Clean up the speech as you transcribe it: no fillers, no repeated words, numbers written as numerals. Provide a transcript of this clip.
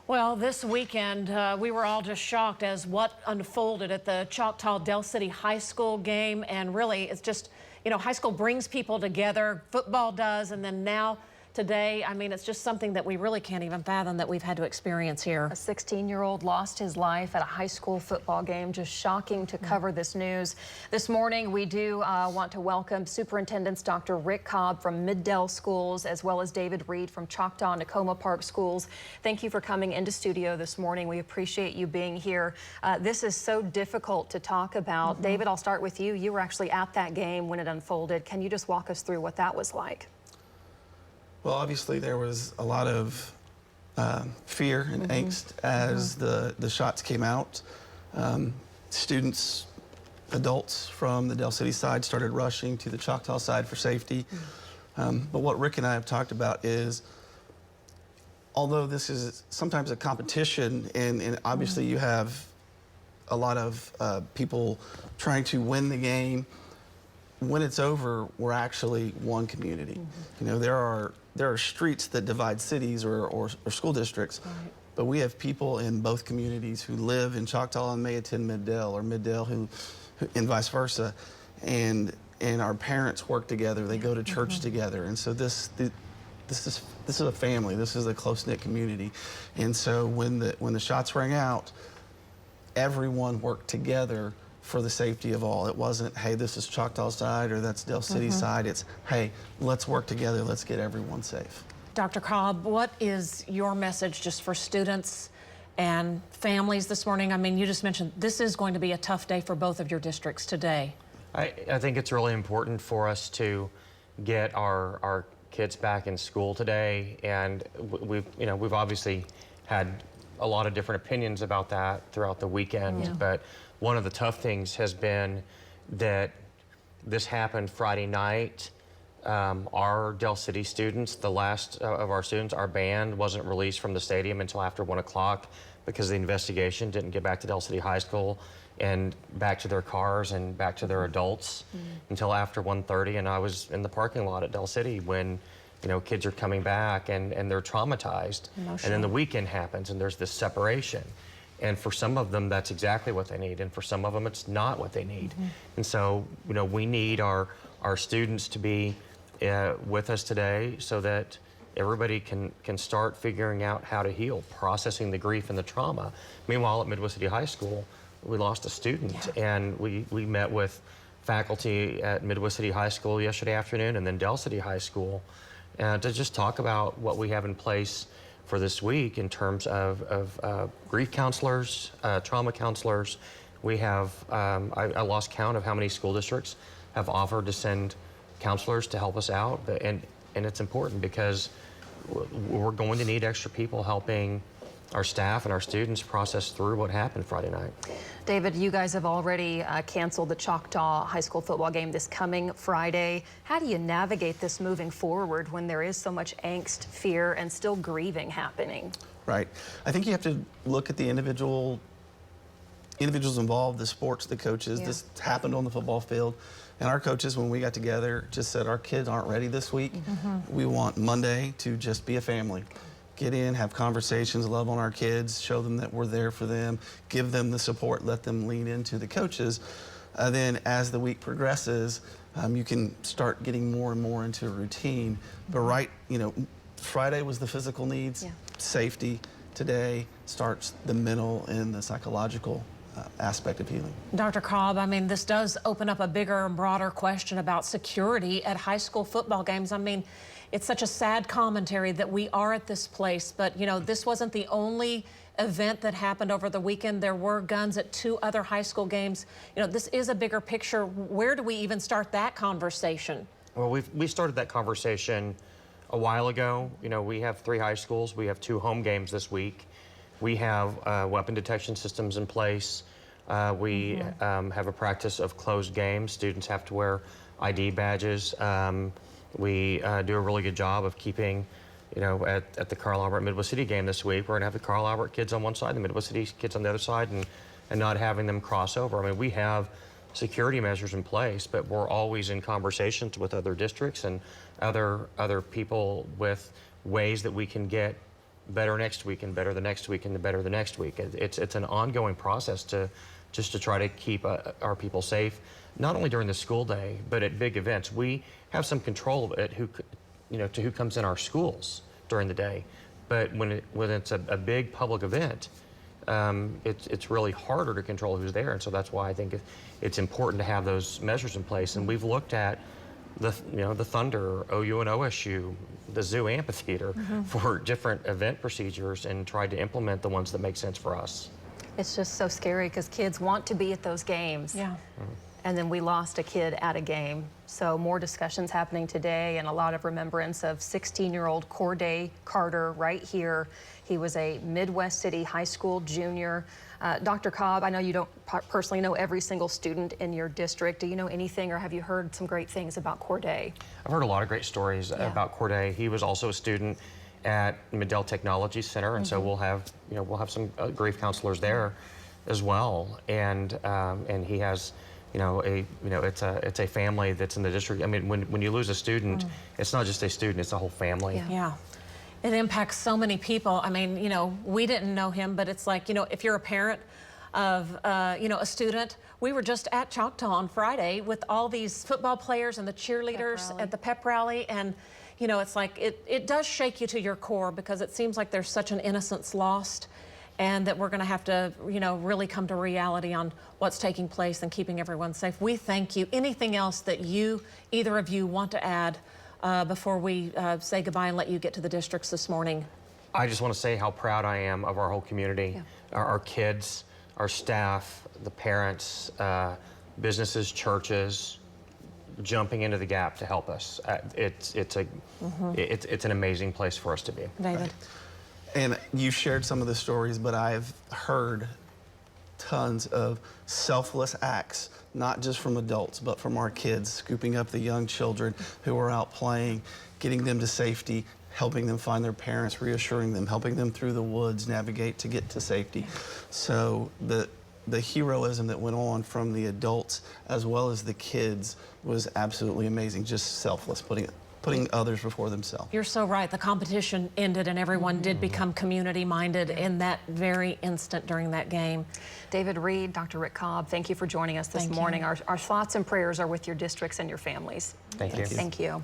Well, this weekend, we were all just shocked as what unfolded at the Choctaw Del City High School game. And really, it's just, high school brings people together, football does, and then now today, I mean, it's just something that we really can't even fathom that we've had to experience here. A 16-year-old lost his life at a high school football game. Just shocking to cover this news. This morning, we do want to welcome Superintendents Dr. Rick Cobb from Mid-Del Schools, as well as David Reed from Choctaw and Tacoma Park Schools. Thank you for coming into studio this morning. We appreciate you being here. This is so difficult to talk about. David, I'll start with you. You were actually at that game when it unfolded. Can you just walk us through what that was like? Well, obviously there was a lot of fear and angst as the shots came out. Students, adults from the Del City side started rushing to the Choctaw side for safety. But what Rick and I have talked about is, although this is sometimes a competition, and obviously you have a lot of people trying to win the game, when it's over, we're actually one community. There are streets that divide cities or school districts, but we have people in both communities who live in Choctaw and may attend Mid-Del, or Mid-Del who and vice versa. And our parents work together. They go to church together, and so this is a family. This is a close-knit community. And so when the shots rang out, everyone worked together for the safety of all. It wasn't, hey, this is Choctaw side or that's Del City side. It's, hey, let's work together. Let's get everyone safe. Dr. Cobb, what is your message just for students and families this morning? I mean, you just mentioned this is going to be a tough day for both of your districts today. I think it's really important for us to get our kids back in school today, and we've obviously had a lot of different opinions about that throughout the weekend, but one of the tough things has been that this happened Friday night. Our Del City students, the last of our students, our band wasn't released from the stadium until after 1 o'clock because the investigation didn't get back to Del City High School and back to their cars and back to their adults until after 1:30. And I was in the parking lot at Del City when kids are coming back and they're traumatized. And then the weekend happens and there's this separation. And for some of them, that's exactly what they need. And for some of them, it's not what they need. And so, we need our students to be with us today so that everybody can start figuring out how to heal, processing the grief and the trauma. Meanwhile, at Midwest City High School, we lost a student. And we met with faculty at Midwest City High School yesterday afternoon and then Del City High School to just talk about what we have in place for this week in terms of grief counselors, trauma counselors. We have, I lost count of how many school districts have offered to send counselors to help us out. And it's important because we're going to need extra people helping our staff and our students process through what happened Friday night. David, you guys have already canceled the Choctaw High School football game this coming Friday. How do you navigate this moving forward when there is so much angst, fear, and still grieving happening? Right. I think you have to look at the individuals involved, the sports, the coaches. This happened on the football field. And our coaches, when we got together, just said our kids aren't ready this week. We want Monday to just be a family. Get in, have conversations, love on our kids, show them that we're there for them, give them the support, let them lean into the coaches. Then as the week progresses, you can start getting more and more into a routine. But Friday was the physical needs, safety. Today starts the mental and the psychological aspect of healing. Dr. Cobb, I mean, this does open up a bigger and broader question about security at high school football games. I mean, it's such a sad commentary that we are at this place, but this wasn't the only event that happened over the weekend. There were guns at 2 other high school games. This is a bigger picture. Where do we even start that conversation? Well, we started that conversation a while ago. We have 3 high schools. We have 2 home games this week. We have weapon detection systems in place. We have a practice of closed games. Students have to wear ID badges. We do a really good job of keeping, at the Carl Albert Midwest City game this week, we're going to have the Carl Albert kids on one side, the Midwest City kids on the other side, and not having them cross over. I mean, we have security measures in place, but we're always in conversations with other districts and other people with ways that we can get better next week and better the next week and the better the next week. It's an ongoing process to just to try to keep our people safe, not only during the school day, but at big events. We have some control at who comes in our schools during the day, but when it's a big public event, it's really harder to control who's there, and so that's why I think it's important to have those measures in place. And we've looked at the Thunder, OU and OSU, the Zoo Amphitheater for different event procedures and tried to implement the ones that make sense for us. It's just so scary because kids want to be at those games. Yeah. And then we lost a kid at a game. So more discussions happening today and a lot of remembrance of 16-year-old Corday Carter right here. He was a Midwest City High School junior. Dr. Cobb, I know you don't personally know every single student in your district. Do you know anything, or have you heard some great things about Corday? I've heard a lot of great stories about Corday. He was also a student at Middell Technology Center, and so we'll have some grief counselors there as well. And he has it's a family that's in the district. I mean, when you lose a student, it's not just a student, it's a whole family. Yeah. It impacts so many people. I mean, we didn't know him, but it's like, if you're a parent of, a student, we were just at Choctaw on Friday with all these football players and the cheerleaders at the pep rally. And, it's like, it does shake you to your core because it seems like there's such an innocence lost, and that we're going to have to, really come to reality on what's taking place and keeping everyone safe. We thank you. Anything else that either of you want to add before we say goodbye and let you get to the districts this morning? I just want to say how proud I am of our whole community, our kids, our staff, the parents, businesses, churches, jumping into the gap to help us. It's an amazing place for us to be. David. And you shared some of the stories, but I've heard tons of selfless acts, not just from adults, but from our kids, scooping up the young children who are out playing, getting them to safety, helping them find their parents, reassuring them, helping them through the woods, navigate to get to safety. So the heroism that went on from the adults as well as the kids was absolutely amazing, just selfless, putting others before themselves. You're so right. The competition ended and everyone did become community-minded in that very instant during that game. David Reed, Dr. Rick Cobb, thank you for joining us this morning. Our thoughts and prayers are with your districts and your families. Thank you. Thank you.